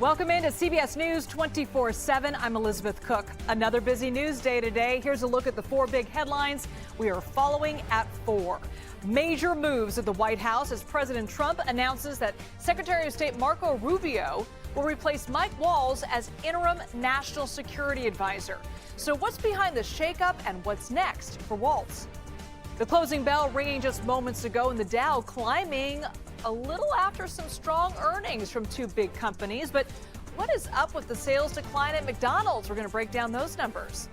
Welcome into CBS News 24/7. I'm Elizabeth Cook. Another busy news day today. Here's a look at the four big headlines we are following at 4. Major moves at the White House as President Trump announces that Secretary of State Marco Rubio will replace Mike Waltz as interim national security advisor. So what's behind the shakeup and what's next for Waltz? The closing bell ringing just moments ago, and the Dow climbing a little after some strong earnings from two big companies. But what is up with the sales decline at McDonald's? We're going to break down those numbers.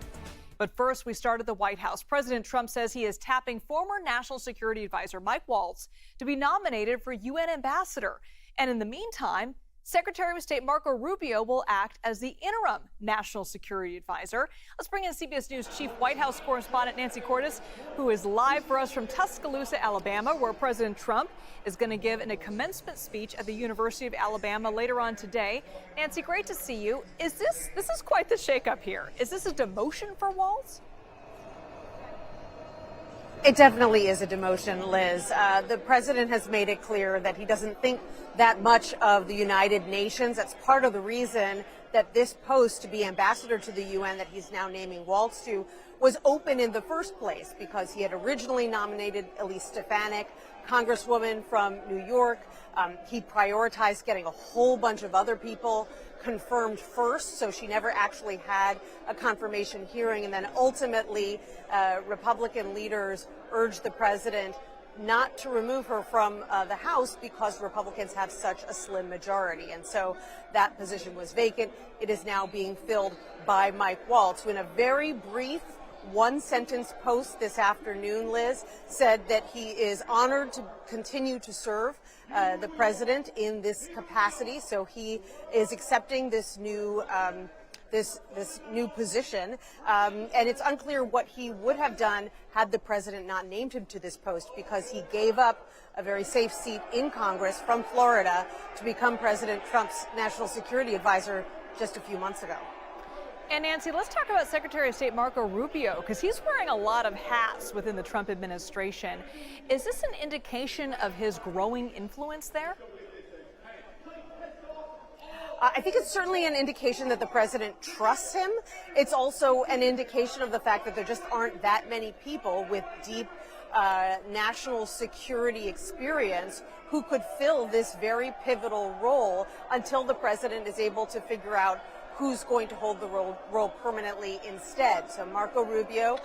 But first, we start at the White House. President Trump says he is tapping former National Security Advisor Mike Waltz to be nominated for UN ambassador. And in the meantime, Secretary of State Marco Rubio will act as the interim National Security Advisor. Let's bring in CBS News Chief White House correspondent Nancy Cordes, who is live for us from Tuscaloosa, Alabama, where President Trump is going to give a commencement speech at the University of Alabama later on today. Nancy, great to see you. This is quite the shakeup here. Is this a demotion for Waltz? It definitely is a demotion, Liz. The president has made it clear that he doesn't think that much of the United Nations. That's part of the reason that this post to be ambassador to the UN that he's now naming Waltz to was open in the first place, because he had originally nominated Elise Stefanik, Congresswoman from New York. He prioritized getting a whole bunch of other people confirmed first, so she never actually had a confirmation hearing. And then ultimately, Republican leaders urged the president not to remove her from the House because Republicans have such a slim majority. And so that position was vacant. It is now being filled by Mike Waltz, who in a very brief one-sentence post this afternoon, Liz, said that he is honored to continue to serve the president in this capacity. So he is accepting this new this new position, and it's unclear what he would have done had the president not named him to this post, because he gave up a very safe seat in Congress from Florida to become President Trump's national security advisor just a few months ago. And Nancy, let's talk about Secretary of State Marco Rubio, because he's wearing a lot of hats within the Trump administration. Is this an indication of his growing influence there? I think it's certainly an indication that the president trusts him. It's also an indication of the fact that there just aren't that many people with deep national security experience who could fill this very pivotal role until the president is able to figure out who's going to hold the role permanently instead. So Marco Rubio,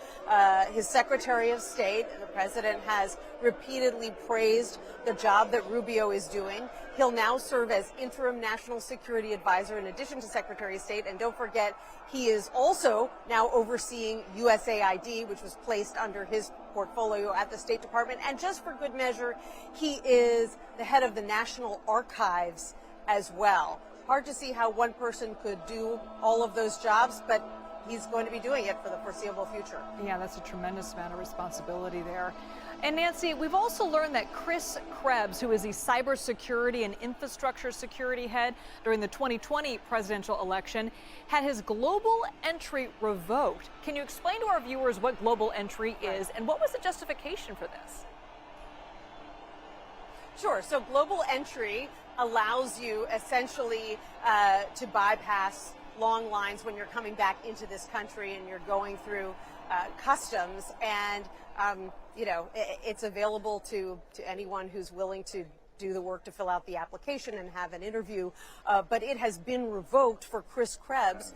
his Secretary of State, the president has repeatedly praised the job that Rubio is doing. He'll now serve as interim national security advisor in addition to Secretary of State. And don't forget, he is also now overseeing USAID, which was placed under his portfolio at the State Department. And just for good measure, he is the head of the National Archives as well. Hard to see how one person could do all of those jobs, but he's going to be doing it for the foreseeable future. Yeah, that's a tremendous amount of responsibility there. And Nancy, we've also learned that Chris Krebs, who is the cybersecurity and infrastructure security head during the 2020 presidential election, had his global entry revoked. Can you explain to our viewers what global entry is and what was the justification for this? Sure. So global entry allows you essentially to bypass long lines when you're coming back into this country and you're going through customs, and it's available to anyone who's willing to do the work to fill out the application and have an interview. But it has been revoked for Chris Krebs,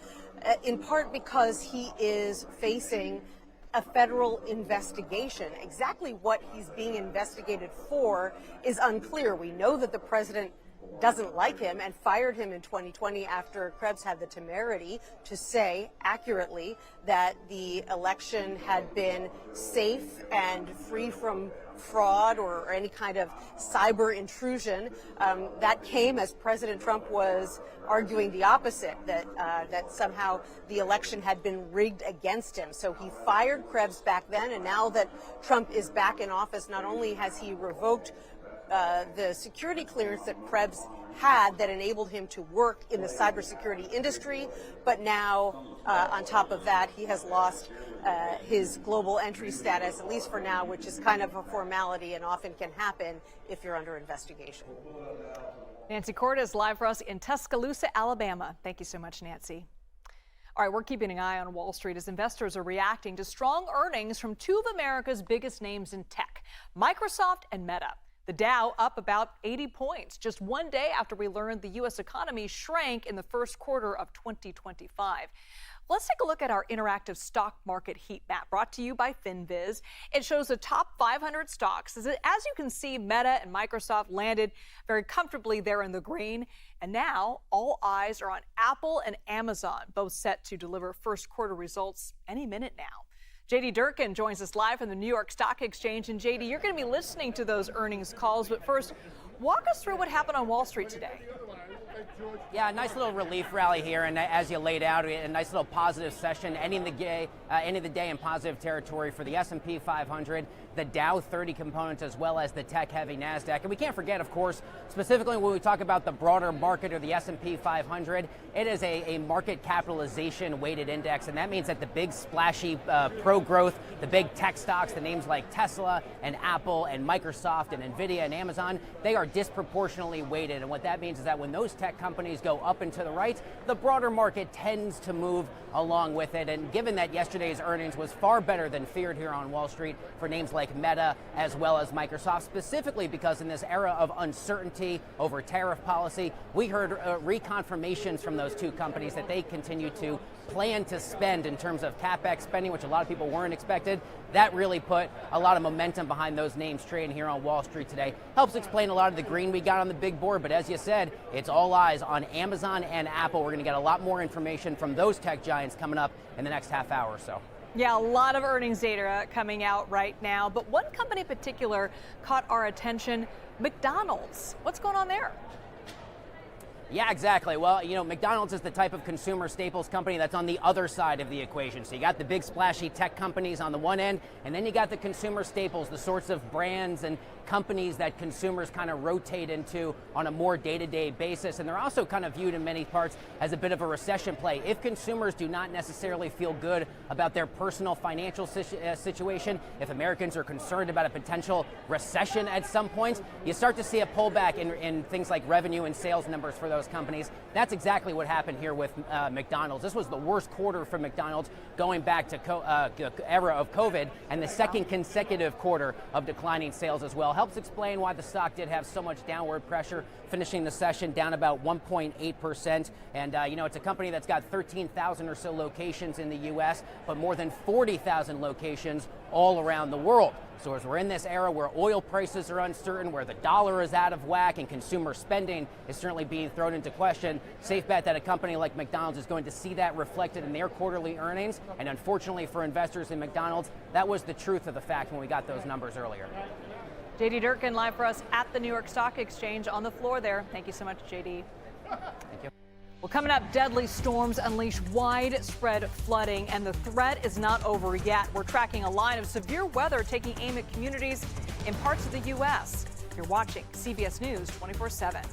in part because he is facing a federal investigation. Exactly what he's being investigated for is unclear. We know that the president doesn't like him and fired him in 2020 after Krebs had the temerity to say accurately that the election had been safe and free from fraud or any kind of cyber intrusion. That came as President Trump was arguing the opposite, that somehow the election had been rigged against him. So he fired Krebs back then, and now that Trump is back in office, not only has he revoked the security clearance that Krebs had that enabled him to work in the cybersecurity industry. But now, on top of that, he has lost his global entry status, at least for now, which is kind of a formality and often can happen if you're under investigation. Nancy Cordes live for us in Tuscaloosa, Alabama. Thank you so much, Nancy. All right, we're keeping an eye on Wall Street as investors are reacting to strong earnings from two of America's biggest names in tech, Microsoft and Meta. The Dow up about 80 points, just one day after we learned the U.S. economy shrank in the first quarter of 2025. Let's take a look at our interactive stock market heat map brought to you by FinViz. It shows the top 500 stocks. As you can see, Meta and Microsoft landed very comfortably there in the green. And now all eyes are on Apple and Amazon, both set to deliver first quarter results any minute now. JD Durkin joins us live from the New York Stock Exchange. And JD, you're going to be listening to those earnings calls. But first, walk us through what happened on Wall Street today. Yeah, a nice little relief rally here, and as you laid out, a nice little positive session, ending the day in positive territory for the S&P 500, the Dow 30 components, as well as the tech-heavy NASDAQ. And we can't forget, of course, specifically when we talk about the broader market or the S&P 500, it is a market capitalization weighted index, and that means that the big splashy pro-growth, the big tech stocks, the names like Tesla and Apple and Microsoft and Nvidia and Amazon, they are disproportionately weighted. And what that means is that when those tech companies go up and to the right, the broader market tends to move along with it. And given that yesterday's earnings was far better than feared here on Wall Street for names like Meta as well as Microsoft, specifically because in this era of uncertainty over tariff policy, we heard reconfirmations from those two companies that they continue to plan to spend in terms of CapEx spending, which a lot of people weren't expected. That really put a lot of momentum behind those names trading here on Wall Street today. Helps explain a lot of the green we got on the big board, but as you said, it's all eyes on Amazon and Apple. We're going to get a lot more information from those tech giants coming up in the next half hour or so. Yeah, a lot of earnings data coming out right now, but one company in particular caught our attention, McDonald's. What's going on there? Yeah, exactly. Well, you know, McDonald's is the type of consumer staples company that's on the other side of the equation. So you got the big splashy tech companies on the one end, and then you got the consumer staples, the sorts of brands and companies that consumers kind of rotate into on a more day-to-day basis. And they're also kind of viewed in many parts as a bit of a recession play. If consumers do not necessarily feel good about their personal financial situation, if Americans are concerned about a potential recession at some point, you start to see a pullback in things like revenue and sales numbers for those companies. That's exactly what happened here with McDonald's. This was the worst quarter for McDonald's going back to era of COVID, and the second consecutive quarter of declining sales as well. Helps explain why the stock did have so much downward pressure, finishing the session down about 1.8%. And, you know, it's a company that's got 13,000 or so locations in the U.S., but more than 40,000 locations all around the world. So as we're in this era where oil prices are uncertain, where the dollar is out of whack and consumer spending is certainly being thrown into question, safe bet that a company like McDonald's is going to see that reflected in their quarterly earnings. And unfortunately for investors in McDonald's, that was the truth of the fact when we got those numbers earlier. JD Durkin live for us at the New York Stock Exchange on the floor there. Thank you so much, JD. Thank you. Well, coming up, deadly storms unleash widespread flooding, and the threat is not over yet. We're tracking a line of severe weather taking aim at communities in parts of the U.S. You're watching CBS News 24/7.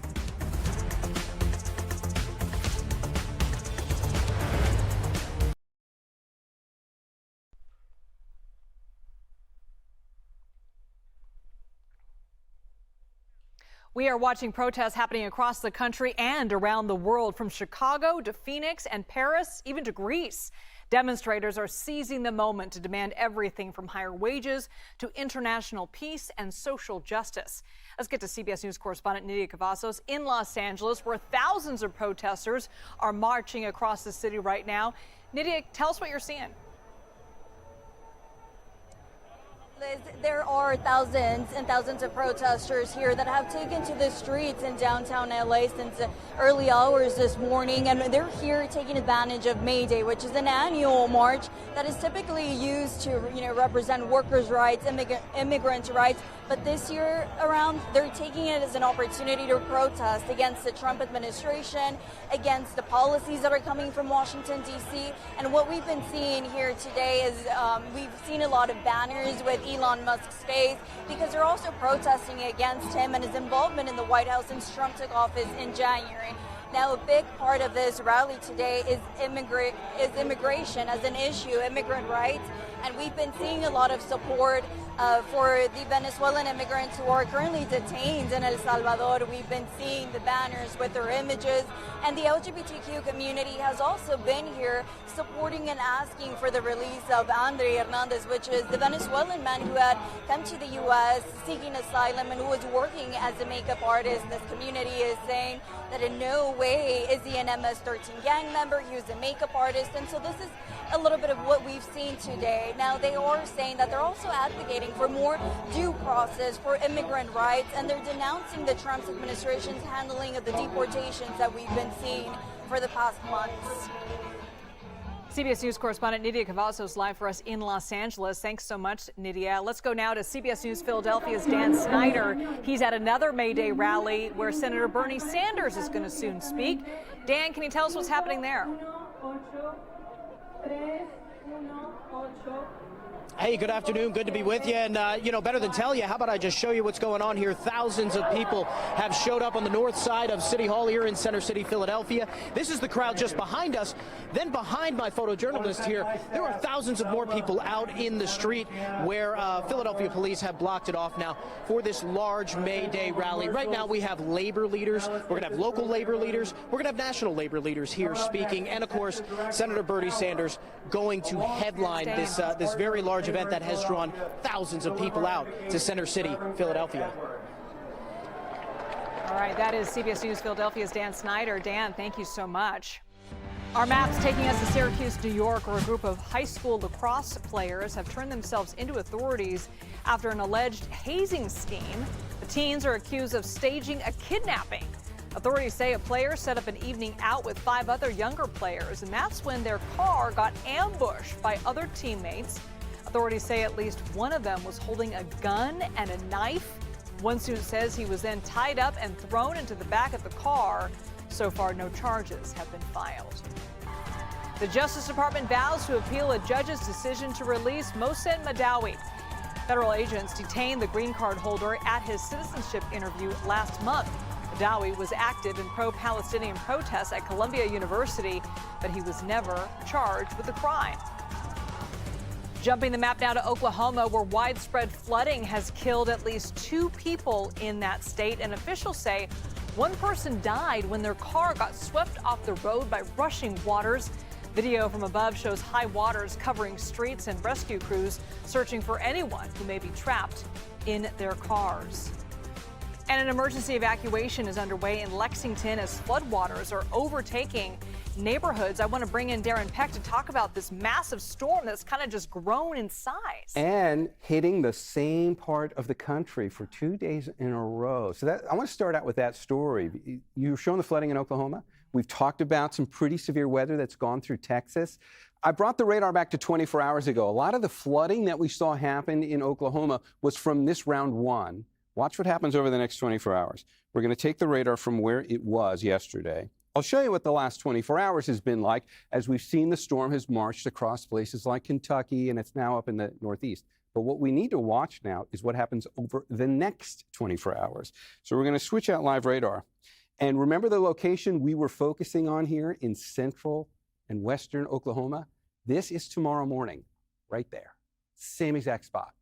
We are watching protests happening across the country and around the world, from Chicago to Phoenix and Paris, even to Greece. Demonstrators are seizing the moment to demand everything from higher wages to international peace and social justice. Let's get to CBS News correspondent Nydia Cavazos in Los Angeles, where thousands of protesters are marching across the city right now. Nydia, tell us what you're seeing. Liz, there are thousands and thousands of protesters here that have taken to the streets in downtown LA since early hours this morning, and they're here taking advantage of May Day, which is an annual march that is typically used to, represent workers' rights, immigrants' rights. But this year around, they're taking it as an opportunity to protest against the Trump administration, against the policies that are coming from Washington, D.C. And what we've been seeing here today is we've seen a lot of banners with Elon Elon Musk's face, because they're also protesting against him and his involvement in the White House since Trump took office in January. Now, a big part of this rally today is immigration as an issue, immigrant rights, and we've been seeing a lot of support for the Venezuelan immigrants who are currently detained in El Salvador. We've been seeing the banners with their images, and the LGBTQ community has also been here supporting and asking for the release of Andre Hernandez, which is the Venezuelan man who had come to the U.S. seeking asylum and who was working as a makeup artist. This community is saying that in no way is he an MS-13 gang member. He was a makeup artist, and so this is a little bit of what we've seen today. Now, they are saying that they're also advocating for more due process for immigrant rights, and they're denouncing the Trump administration's handling of the deportations that we've been seeing for the past months. CBS News correspondent Nydia Cavazos live for us in Los Angeles. Thanks so much, Nydia. Let's go now to CBS News Philadelphia's Dan Snyder. He's at another May Day rally where Senator Bernie Sanders is going to soon speak. Dan, can you tell us what's happening there? Hey, good afternoon. Good to be with you. And, better than tell you, how about I just show you what's going on here? Thousands of people have showed up on the north side of City Hall here in Center City, Philadelphia. This is the crowd just behind us. Then behind my photojournalist here, there are thousands of more people out in the street where Philadelphia police have blocked it off now for this large May Day rally. Right now we have labor leaders. We're going to have local labor leaders. We're going to have national labor leaders here speaking. And, of course, Senator Bernie Sanders going to headline this very large event that has drawn thousands of people out to Center City, Philadelphia. All right, that is CBS News Philadelphia's Dan Snyder. Dan, thank you so much. Our map's taking us to Syracuse, New York, where a group of high school lacrosse players have turned themselves into authorities after an alleged hazing scheme. The teens are accused of staging a kidnapping. Authorities say a player set up an evening out with 5 other younger players, and that's when their car got ambushed by other teammates. Authorities say at least one of them was holding a gun and a knife. One student says he was then tied up and thrown into the back of the car. So far, no charges have been filed. The Justice Department vows to appeal a judge's decision to release Mohsen Madawi. Federal agents detained the green card holder at his citizenship interview last month. Madawi was active in pro-Palestinian protests at Columbia University, but he was never charged with the crime. Jumping the map now to Oklahoma, where widespread flooding has killed at least 2 people in that state, and officials say one person died when their car got swept off the road by rushing waters. Video from above shows high waters covering streets and rescue crews searching for anyone who may be trapped in their cars. And an emergency evacuation is underway in Lexington as floodwaters are overtaking neighborhoods. I want to bring in Darren Peck to talk about this massive storm that's kind of just grown in size. And hitting the same part of the country for 2 days in a row. So I want to start out with that story. You've shown the flooding in Oklahoma. We've talked about some pretty severe weather that's gone through Texas. I brought the radar back to 24 hours ago. A lot of the flooding that we saw happen in Oklahoma was from this round 1. Watch what happens over the next 24 hours. We're going to take the radar from where it was yesterday. I'll show you what the last 24 hours has been like as we've seen the storm has marched across places like Kentucky, and it's now up in the Northeast. But what we need to watch now is what happens over the next 24 hours. So we're going to switch out live radar. And remember the location we were focusing on here in central and western Oklahoma? This is tomorrow morning, right there. Same exact spot.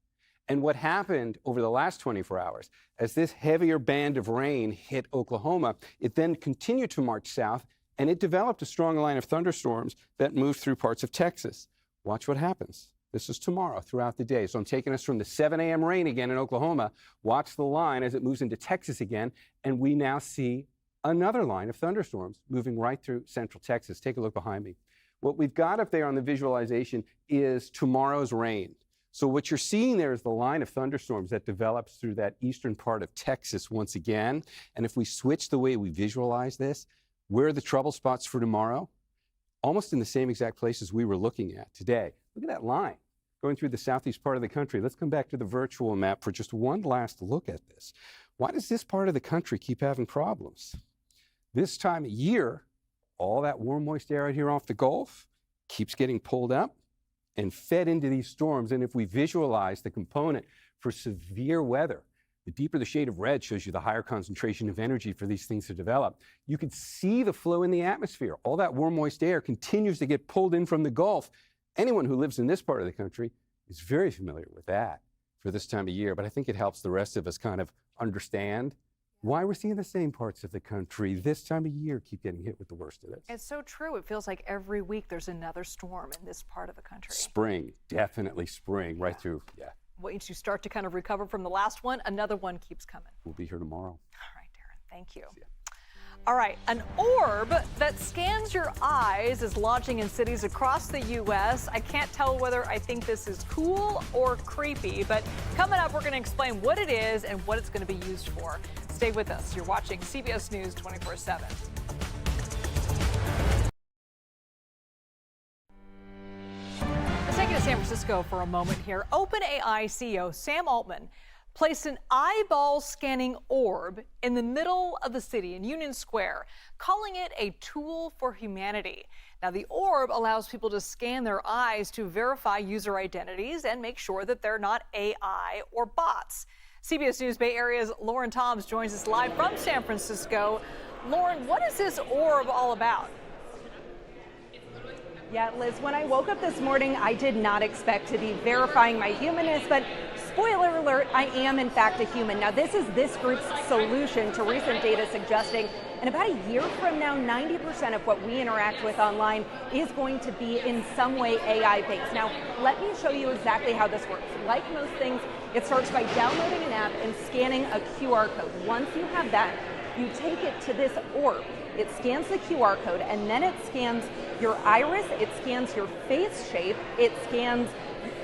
And what happened over the last 24 hours, as this heavier band of rain hit Oklahoma, it then continued to march south, and it developed a strong line of thunderstorms that moved through parts of Texas. Watch what happens. This is tomorrow throughout the day. So I'm taking us from the 7 a.m. rain again in Oklahoma. Watch the line as it moves into Texas again, and we now see another line of thunderstorms moving right through central Texas. Take a look behind me. What we've got up there on the visualization is tomorrow's rain. So what you're seeing there is the line of thunderstorms that develops through that eastern part of Texas once again. And if we switch the way we visualize this, where are the trouble spots for tomorrow? Almost in the same exact places we were looking at today. Look at that line going through the southeast part of the country. Let's come back to the virtual map for just one last look at this. Why does this part of the country keep having problems? This time of year, all that warm, moist air out here off the Gulf keeps getting pulled up. and fed into these storms. And if we visualize the component for severe weather, the deeper the shade of red shows you the higher concentration of energy for these things to develop. You can see the flow in the atmosphere. All that warm, moist air continues to get pulled in from the Gulf. Anyone who lives in this part of the country is very familiar with that for this time of year. But I think it helps the rest of us kind of understand why we're seeing the same parts of the country this time of year keep getting hit with the worst of this. It's so true. It feels like every week there's another storm in this part of the country. Spring, definitely spring, right through, Once you start to kind of recover from the last one, another one keeps coming. We'll be here tomorrow. All right, Darren, thank you. All right, an orb that scans your eyes is launching in cities across the U.S. I can't tell whether I think this is cool or creepy, but coming up, we're going to explain what it is and what it's going to be used for. Stay with us. You're watching CBS News 24/7. Let's take it to San Francisco for a moment here. OpenAI CEO Sam Altman placed an eyeball scanning orb in the middle of the city in Union Square, calling it a tool for humanity. Now, the orb allows people to scan their eyes to verify user identities and make sure that they're not AI or bots. CBS News Bay Area's Lauren Toms joins us live from San Francisco. Lauren, what is this orb all about? Yeah, Liz, when I woke up this morning, I did not expect to be verifying my humanness, but spoiler alert, I am in fact a human. Now, this is this group's solution to recent data suggesting in about a year from now, 90% of what we interact with online is going to be in some way AI-based. Now, let me show you exactly how this works. Like most things, it starts by downloading an app and scanning a QR code. Once you have that, you take it to this orb. It scans the QR code, and then it scans your iris, it scans your face shape, it scans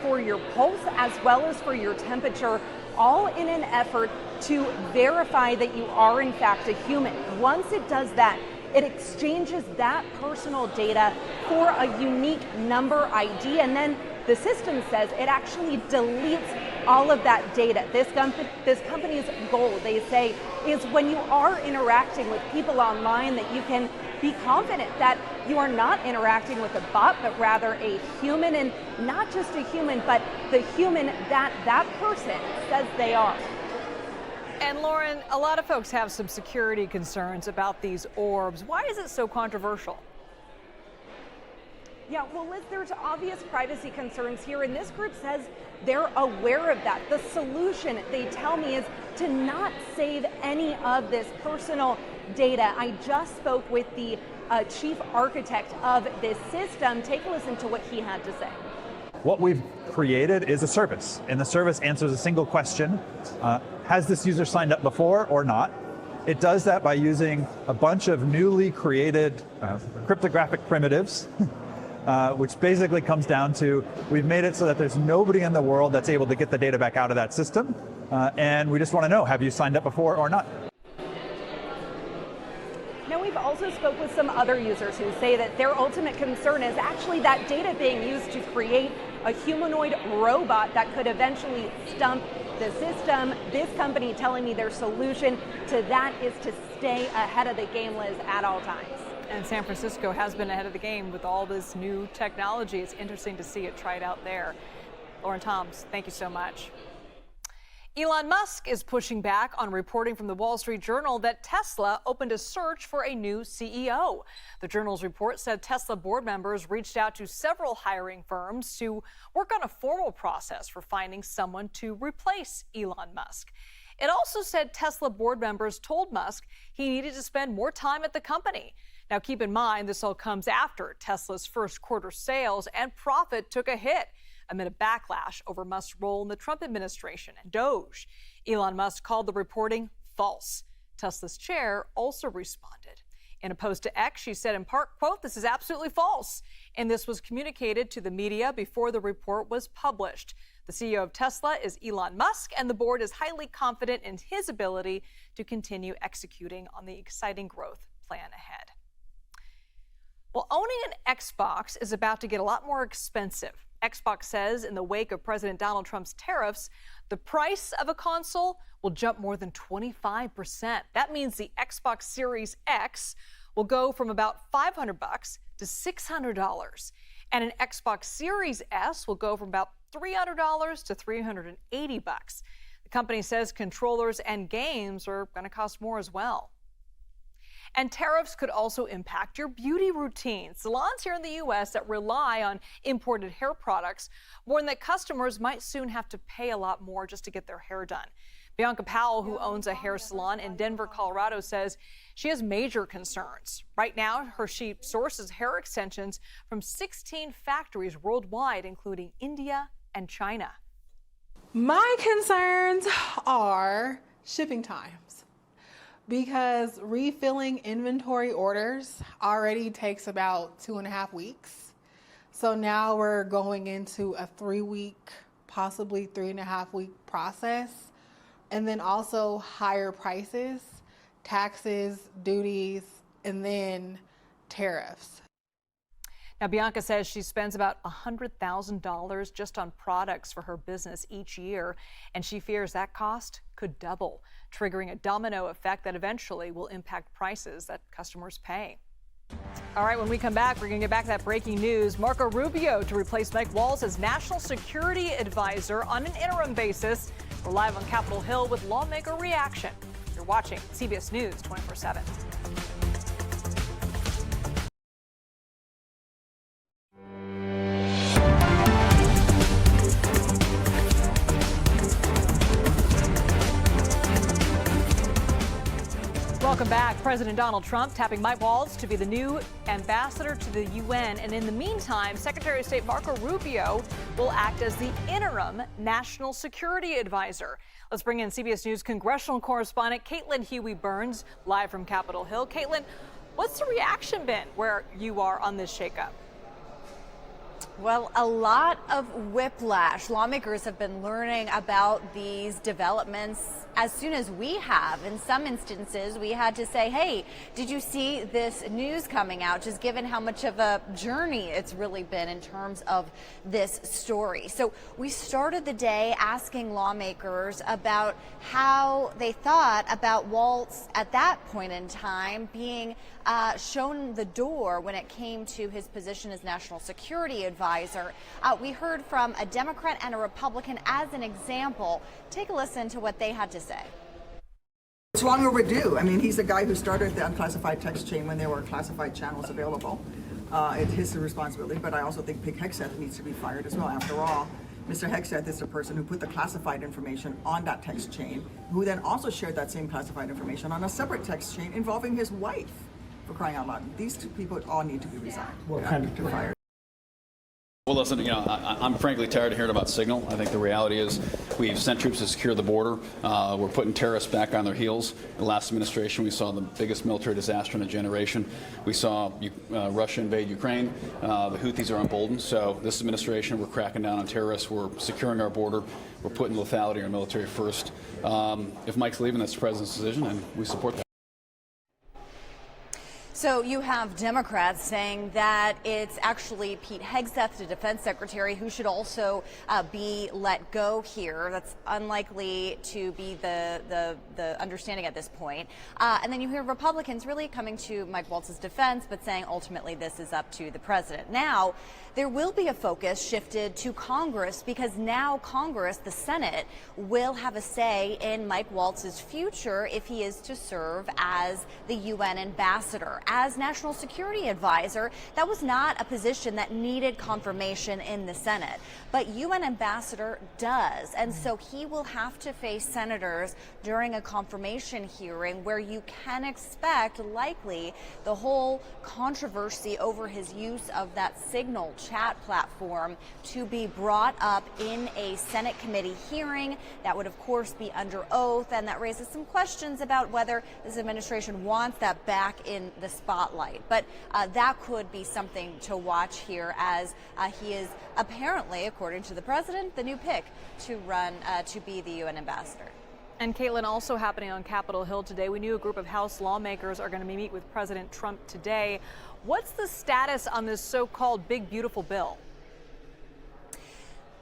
for your pulse as well as for your temperature, all in an effort to verify that you are in fact a human. Once it does that, it exchanges that personal data for a unique number ID, and then the system says it actually deletes all of that data. This company's goal, they say, is when you are interacting with people online that you can be confident that you are not interacting with a bot, but rather a human, and not just a human, but the human that that person says they are. And Lauren, a lot of folks have some security concerns about these orbs. Why is it so controversial? Yeah, well, Liz, there's obvious privacy concerns here, and this group says they're aware of that. The solution, they tell me, is to not save any of this personal data. I just spoke with the chief architect of this system. Take a listen to what he had to say. What we've created is a service, and the service answers a single question. Has this user signed up before or not? It does that by using a bunch of newly created cryptographic primitives, which basically comes down to, we've made it so that there's nobody in the world that's able to get the data back out of that system. And we just want to know, have you signed up before or not? Now, we've also spoke with some other users who say that their ultimate concern is actually that data being used to create a humanoid robot that could eventually stump the system. This company telling me their solution to that is to stay ahead of the game, Liz, at all times. And San Francisco has been ahead of the game with all this new technology. It's interesting to see it tried out there. Lauren Toms, thank you so much. Elon Musk is pushing back on reporting from the Wall Street Journal that Tesla opened a search for a new CEO. The Journal's report said Tesla board members reached out to several hiring firms to work on a formal process for finding someone to replace Elon Musk. It also said Tesla board members told Musk he needed to spend more time at the company. Now, keep in mind, this all comes after Tesla's first quarter sales and profit took a hit amid a backlash over Musk's role in the Trump administration and Doge. Elon Musk called the reporting false. Tesla's chair also responded. In a post to X, she said in part, quote, "This is absolutely false." And this was communicated to the media before the report was published. The CEO of Tesla is Elon Musk, and the board is highly confident in his ability to continue executing on the exciting growth plan ahead. Well, owning an Xbox is about to get a lot more expensive. Xbox says in the wake of President Donald Trump's tariffs, the price of a console will jump more than 25%. That means the Xbox Series X will go from about $500 to $600. And an Xbox Series S will go from about $300 to $380. The company says controllers and games are going to cost more as well. And tariffs could also impact your beauty routine. Salons here in the U.S. that rely on imported hair products warn that customers might soon have to pay a lot more just to get their hair done. Bianca Powell, who owns a hair salon in Denver, Colorado, says she has major concerns. Right now, she sources hair extensions from 16 factories worldwide, including India and China. My concerns are shipping times, because refilling inventory orders already takes about 2.5 weeks. So now we're going into a 3-week, possibly 3.5-week process. And then also higher prices, taxes, duties, and then tariffs. Now, Bianca says she spends about $100,000 just on products for her business each year, and she fears that cost could double, triggering a domino effect that eventually will impact prices that customers pay. All right, when we come back, we're going to get back to that breaking news. Marco Rubio to replace Mike Waltz as National Security Advisor on an interim basis. We're live on Capitol Hill with lawmaker reaction. You're watching CBS News 24/7. Welcome back. President Donald Trump tapping Mike Waltz to be the new ambassador to the UN. And in the meantime, Secretary of State Marco Rubio will act as the interim national security advisor. Let's bring in CBS News congressional correspondent Caitlin Huey-Burns live from Capitol Hill. Caitlin, what's the reaction been where you are on this shakeup? Well, a lot of whiplash. Lawmakers have been learning about these developments as soon as we have. In some instances, we had to say, hey, did you see this news coming out? Just given how much of a journey it's really been in terms of this story. So we started the day asking lawmakers about how they thought about Waltz at that point in time being shown the door when it came to his position as National Security Advisor. We heard from a Democrat and a Republican as an example. Take a listen to what they had to say. It's long overdue. I mean, he's the guy who started the unclassified text chain when there were classified channels available. It's his responsibility, but I also think Pete Hegseth needs to be fired as well. After all, Mr. Hegseth is the person who put the classified information on that text chain, who then also shared that same classified information on a separate text chain involving his wife. For crying out loud, these two people all need to be resigned. Well, fired. Well, listen, I'm frankly tired of hearing about Signal. I think the reality is we've sent troops to secure the border. We're putting terrorists back on their heels. In the last administration, we saw the biggest military disaster in a generation. We saw Russia invade Ukraine. The Houthis are emboldened. So this administration, we're cracking down on terrorists. We're securing our border. We're putting lethality in our military first. If Mike's leaving, that's the president's decision, and we support that. So you have Democrats saying that it's actually Pete Hegseth, the defense secretary, who should also be let go here. That's unlikely to be the understanding at this point. And then you hear Republicans really coming to Mike Waltz's defense, but saying ultimately this is up to the president. Now, there will be a focus shifted to Congress, because now Congress, the Senate, will have a say in Mike Waltz's future if he is to serve as the UN ambassador. As National Security Advisor, that was not a position that needed confirmation in the Senate, but UN ambassador does. And so he will have to face senators during a confirmation hearing, where you can expect likely the whole controversy over his use of that Signal chat platform to be brought up in a Senate committee hearing. That would, of course, be under oath, and that raises some questions about whether this administration wants that back in the spotlight. But that could be something to watch here, as he is apparently, according to the president, the new pick to run to be the UN ambassador. And Caitlin, also happening on Capitol Hill today, we knew a group of House lawmakers are going to meet with President Trump today. What's the status on this so-called big, beautiful bill?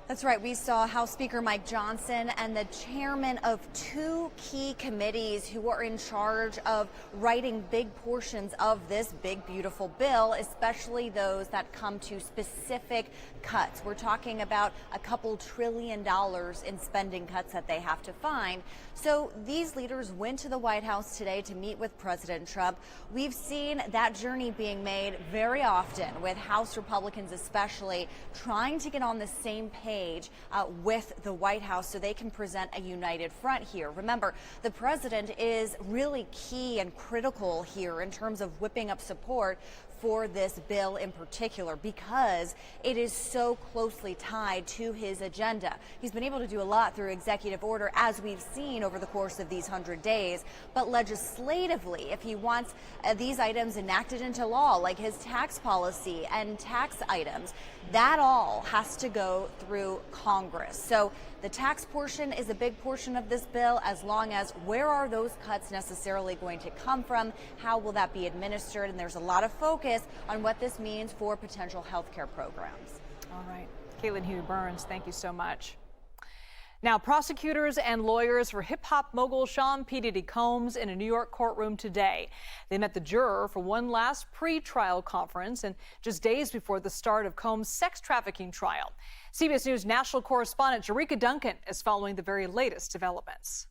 That's right. We saw House Speaker Mike Johnson and the chairman of two key committees who are in charge of writing big portions of this big, beautiful bill, especially those that come to specific cuts. We're talking about a couple $1 trillion in spending cuts that they have to find. So these leaders went to the White House today to meet with President Trump. We've seen that journey being made very often, with House Republicans especially trying to get on the same page with the White House so they can present a united front here. Remember, the president is really key and critical here in terms of whipping up support for this bill in particular, because it is so closely tied to his agenda. He's been able to do a lot through executive order, as we've seen over the course of these 100 days. But legislatively, if he wants these items enacted into law, like his tax policy and tax items, that all has to go through Congress. So the tax portion is a big portion of this bill, as long as where are those cuts necessarily going to come from? How will that be administered? And there's a lot of focus on what this means for potential health care programs. All right. Caitlin Hugh-Burns, thank you so much. Now, prosecutors and lawyers for hip-hop mogul Sean P. Diddy Combs in a New York courtroom today. They met the juror for one last pre-trial conference, and just days before the start of Combs' sex trafficking trial. CBS News national correspondent Jerika Duncan is following the very latest developments.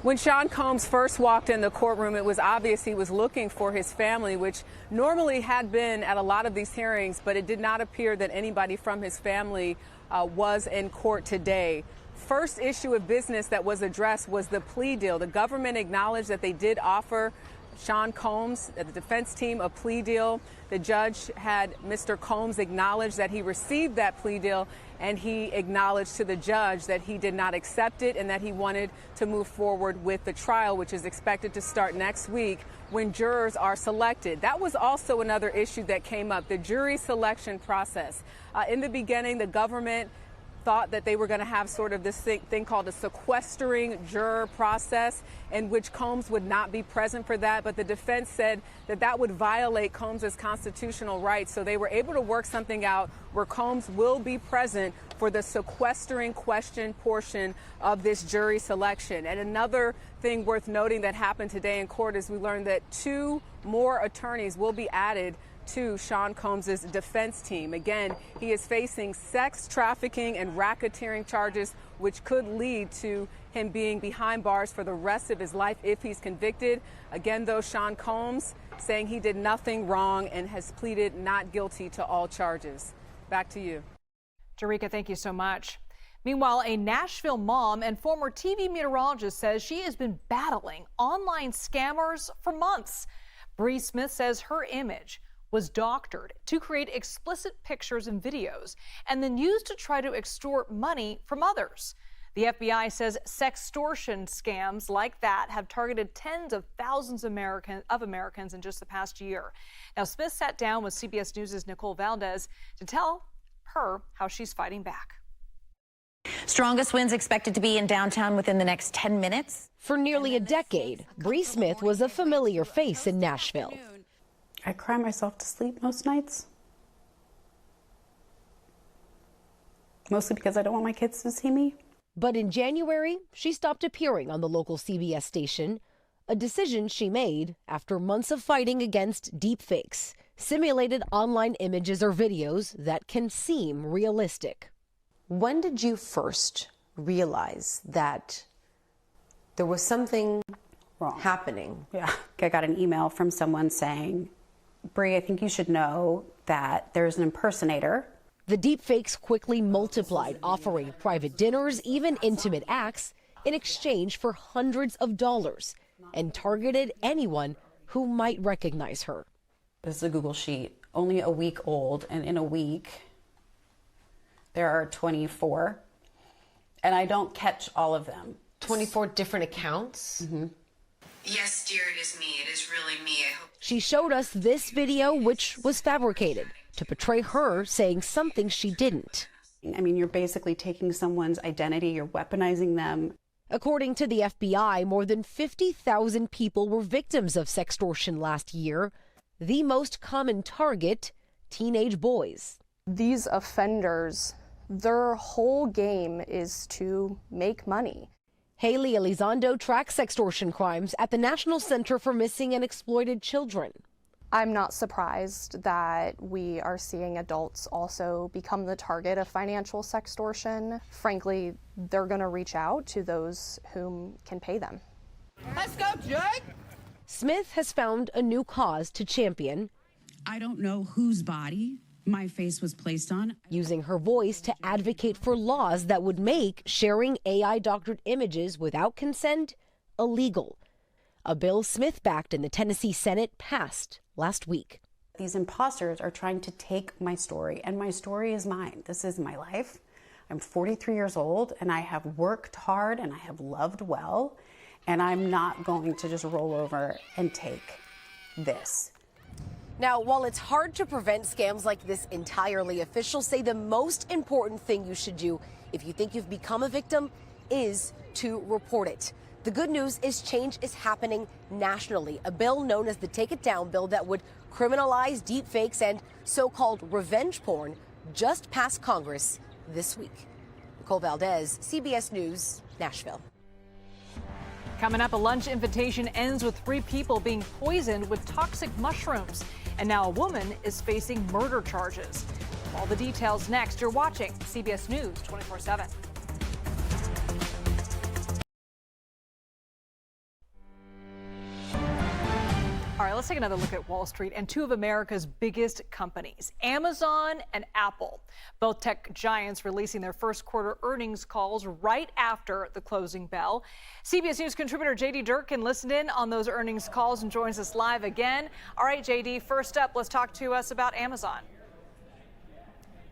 When Sean Combs first walked in the courtroom, it was obvious he was looking for his family, which normally had been at a lot of these hearings, but it did not appear that anybody from his family was in court today. First issue of business that was addressed was the plea deal. The government acknowledged that they did offer Sean Combs, the defense team, a plea deal. The judge had Mr. Combs acknowledge that he received that plea deal, and he acknowledged to the judge that he did not accept it and that he wanted to move forward with the trial, which is expected to start next week when jurors are selected. That was also another issue that came up, the jury selection process. In the beginning, the government thought that they were going to have sort of this thing called a sequestering juror process, in which Combs would not be present for that. But the defense said that that would violate Combs' constitutional rights. So they were able to work something out where Combs will be present for the sequestering question portion of this jury selection. And another thing worth noting that happened today in court is we learned that 2 more attorneys will be added to Sean Combs' defense team. Again, he is facing sex trafficking and racketeering charges, which could lead to him being behind bars for the rest of his life if he's convicted. Again, though, Sean Combs saying he did nothing wrong and has pleaded not guilty to all charges. Back to you. Jerika, thank you so much. Meanwhile, a Nashville mom and former TV meteorologist says she has been battling online scammers for months. Bree Smith says her image was doctored to create explicit pictures and videos and then used to try to extort money from others. The FBI says sextortion scams like that have targeted tens of thousands of Americans in just the past year. Now, Smith sat down with CBS News' Nicole Valdez to tell her how she's fighting back. Strongest winds expected to be in downtown within the next 10 minutes. For nearly a decade, Bree Smith was a familiar face in Nashville. I cry myself to sleep most nights. Mostly because I don't want my kids to see me. But in January, she stopped appearing on the local CBS station, a decision she made after months of fighting against deepfakes, simulated online images or videos that can seem realistic. When did you first realize that there was something wrong happening? Yeah, I got an email from someone saying, Bree, I think you should know that there's an impersonator. The deepfakes quickly multiplied, offering private dinners, even intimate acts, in exchange for hundreds of dollars, and targeted anyone who might recognize her. This is a Google sheet, only a week old, and in a week, there are 24, and I don't catch all of them. 24 different accounts? Mm-hmm. Yes, dear, it is me. It is really me. I hope. She showed us this video, which was fabricated to portray her saying something she didn't. I mean, you're basically taking someone's identity, you're weaponizing them. According to the FBI, more than 50,000 people were victims of sextortion last year. The most common target, teenage boys. These offenders Their whole game is to make money. Haley Elizondo tracks sextortion crimes at the National Center for Missing and Exploited Children. I'm not surprised that we are seeing adults also become the target of financial sextortion. Frankly, they're going to reach out to those whom can pay them. Let's go, Jake! Smith has found a new cause to champion. I don't know whose body my face was placed on. Using her voice to advocate for laws that would make sharing AI-doctored images without consent illegal. A bill Smith backed in the Tennessee Senate passed last week. These imposters are trying to take my story, and my story is mine. This is my life. I'm 43 years old, and I have worked hard, and I have loved well, and I'm not going to just roll over and take this. Now, while it's hard to prevent scams like this entirely, officials say the most important thing you should do if you think you've become a victim is to report it. The good news is change is happening nationally. A bill known as the Take It Down bill that would criminalize deepfakes and so-called revenge porn just passed Congress this week. Nicole Valdez, CBS News, Nashville. Coming up, a lunch invitation ends with 3 people being poisoned with toxic mushrooms. And now a woman is facing murder charges. All the details next. You're watching CBS News 24/7. All right, let's take another look at Wall Street and 2 of America's biggest companies, Amazon and Apple. Both tech giants releasing their first quarter earnings calls right after the closing bell. CBS News contributor J.D. Durkin listened in on those earnings calls and joins us live again. All right, J.D., first up, let's talk to us about Amazon.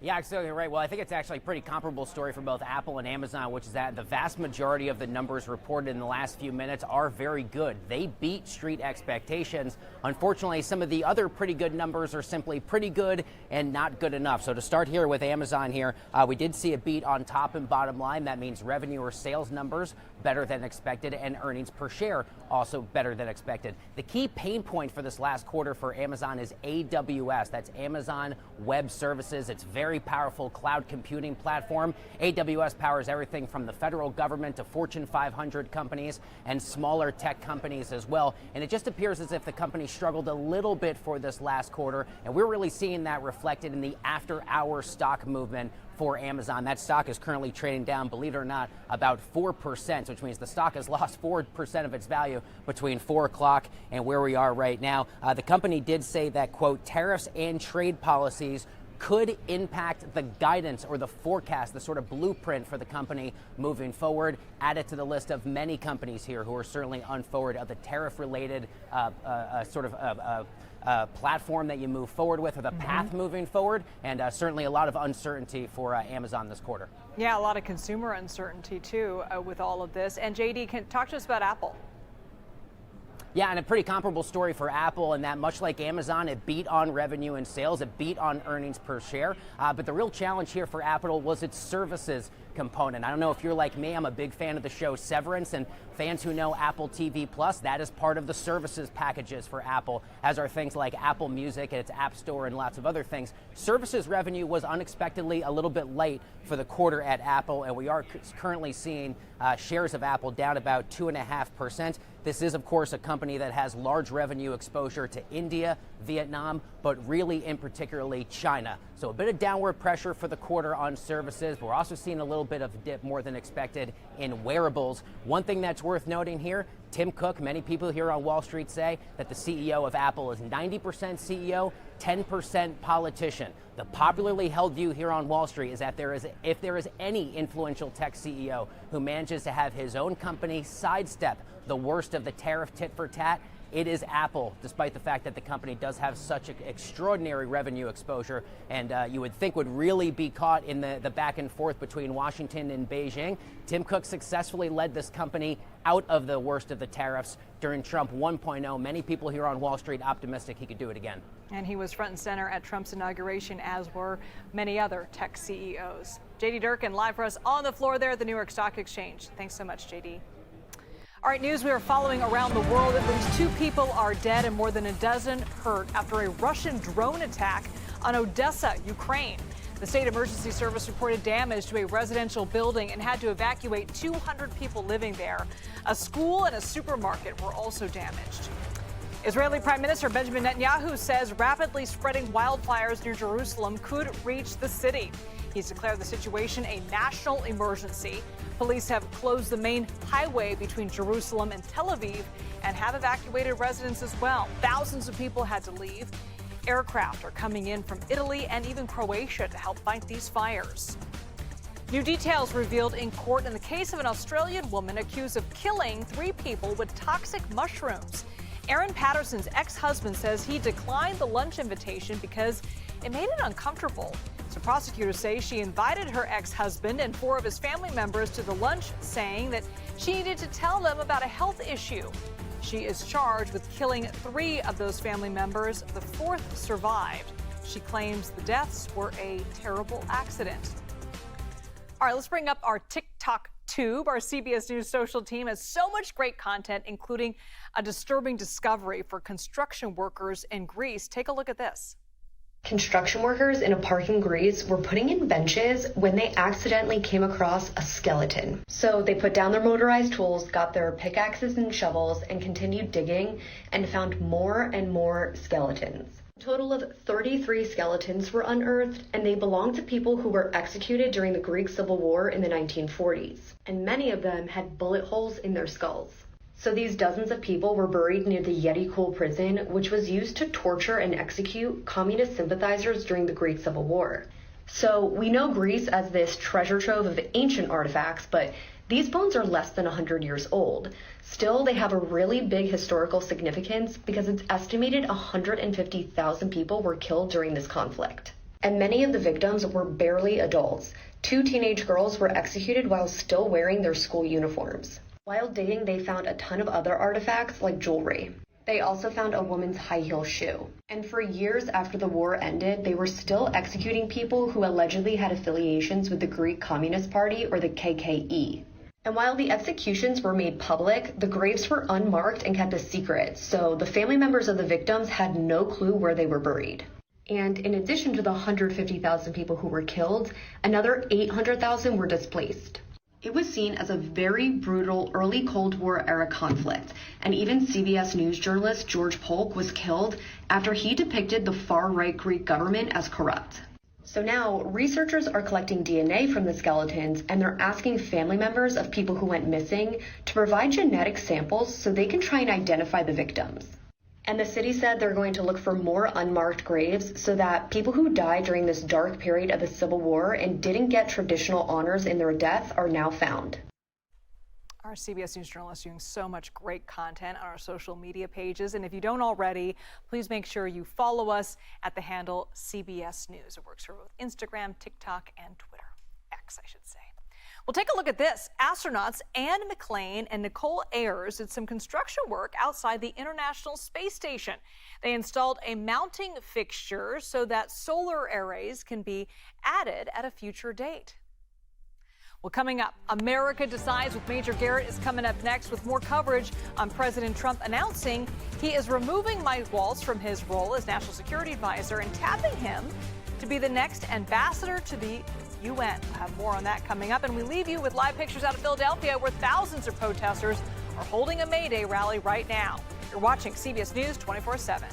Yeah, absolutely right. Well, I think it's actually a pretty comparable story for both Apple and Amazon, which is that the vast majority of the numbers reported in the last few minutes are very good. They beat street expectations. Unfortunately, some of the other pretty good numbers are simply pretty good and not good enough. So to start here with Amazon here, we did see a beat on top and bottom line. That means revenue or sales numbers better than expected and earnings per share also better than expected. The key pain point for this last quarter for Amazon is AWS. That's Amazon Web Services. It's very powerful cloud computing platform. AWS powers everything from the federal government to Fortune 500 companies and smaller tech companies as well. And it just appears as if the company struggled a little bit for this last quarter. And we're really seeing that reflected in the after-hour stock movement for Amazon. That stock is currently trading down, believe it or not, about 4%, which means the stock has lost 4% of its value between 4 o'clock and where we are right now. The company did say that, quote, tariffs and trade policies could impact the guidance or the forecast, the sort of blueprint for the company moving forward. Added to the list of many companies here who are certainly unforward of the tariff-related platform that you move forward with, or the path moving forward, and certainly a lot of uncertainty for Amazon this quarter. Yeah, a lot of consumer uncertainty too with all of this. And JD, can talk to us about Apple. Yeah, and a pretty comparable story for Apple in that, much like Amazon, it beat on revenue and sales, it beat on earnings per share. But the real challenge here for Apple was its services component. I don't know if you're like me, I'm a big fan of the show Severance, and fans who know Apple TV Plus, that is part of the services packages for Apple, as are things like Apple Music and its App Store and lots of other things. Services revenue was unexpectedly a little bit light for the quarter at Apple, and we are currently seeing shares of Apple down about 2.5%. This is, of course, a company that has large revenue exposure to India, Vietnam, but really in particularly China. So a bit of downward pressure for the quarter on services. But we're also seeing a little bit of a dip more than expected in wearables. One thing that's worth noting here, Tim Cook, many people here on Wall Street say that the CEO of Apple is 90% CEO, 10% politician. The popularly held view here on Wall Street is that if there is any influential tech CEO who manages to have his own company sidestep the worst of the tariff tit for tat, it is Apple, despite the fact that the company does have such extraordinary revenue exposure, and you would think would really be caught in the back and forth between Washington and Beijing. Tim Cook successfully led this company out of the worst of the tariffs during Trump 1.0. Many people here on Wall Street optimistic he could do it again. And he was front and center at Trump's inauguration, as were many other tech CEOs. J.D. Durkin live for us on the floor there at the New York Stock Exchange. Thanks so much, J.D. All right, news we are following around the world. At least 2 people are dead and more than a dozen hurt after a Russian drone attack on Odessa, Ukraine. The state emergency service reported damage to a residential building and had to evacuate 200 people living there. A school and a supermarket were also damaged. Israeli Prime Minister Benjamin Netanyahu says rapidly spreading wildfires near Jerusalem could reach the city. He's declared the situation a national emergency. Police have closed the main highway between Jerusalem and Tel Aviv and have evacuated residents as well. Thousands of people had to leave. Aircraft are coming in from Italy and even Croatia to help fight these fires. New details revealed in court in the case of an Australian woman accused of killing 3 people with toxic mushrooms. Aaron Patterson's ex-husband says he declined the lunch invitation because it made it uncomfortable. So prosecutors say she invited her ex-husband and 4 of his family members to the lunch, saying that she needed to tell them about a health issue. She is charged with killing 3 of those family members. The 4th survived. She claims the deaths were a terrible accident. All right, let's bring up our TikTok tube. Our CBS News social team has so much great content, including a disturbing discovery for construction workers in Greece. Take a look at this. Construction workers in a park in Greece were putting in benches when they accidentally came across a skeleton. So they put down their motorized tools, got their pickaxes and shovels, and continued digging and found more and more skeletons. A total of 33 skeletons were unearthed, and they belonged to people who were executed during the Greek Civil War in the 1940s. And many of them had bullet holes in their skulls. So these dozens of people were buried near the Yedi prison, which was used to torture and execute communist sympathizers during the Greek Civil War. So we know Greece as this treasure trove of ancient artifacts, but these bones are less than 100 years old. Still, they have a really big historical significance because it's estimated 150,000 people were killed during this conflict. And many of the victims were barely adults. 2 teenage girls were executed while still wearing their school uniforms. While digging, they found a ton of other artifacts like jewelry. They also found a woman's high heel shoe. And for years after the war ended, they were still executing people who allegedly had affiliations with the Greek Communist Party or the KKE. And while the executions were made public, the graves were unmarked and kept a secret, so the family members of the victims had no clue where they were buried. And in addition to the 150,000 people who were killed, another 800,000 were displaced. It was seen as a very brutal early Cold War era conflict, and even CBS News journalist George Polk was killed after he depicted the far-right Greek government as corrupt. So now, researchers are collecting DNA from the skeletons, and they're asking family members of people who went missing to provide genetic samples so they can try and identify the victims. And the city said they're going to look for more unmarked graves so that people who died during this dark period of the Civil War and didn't get traditional honors in their death are now found. Our CBS News journalists doing so much great content on our social media pages. And if you don't already, please make sure you follow us at the handle CBS News. It works for both Instagram, TikTok, and Twitter. X, I should say. Well, take a look at this. Astronauts Anne McClain and Nicole Ayers did some construction work outside the International Space Station. They installed a mounting fixture so that solar arrays can be added at a future date. Well, coming up, America Decides with Major Garrett is coming up next with more coverage on President Trump announcing he is removing Mike Waltz from his role as National Security Advisor and tapping him to be the next ambassador to the UN. We'll have more on that coming up. And we leave you with live pictures out of Philadelphia where thousands of protesters are holding a May Day rally right now. You're watching CBS News 24/7.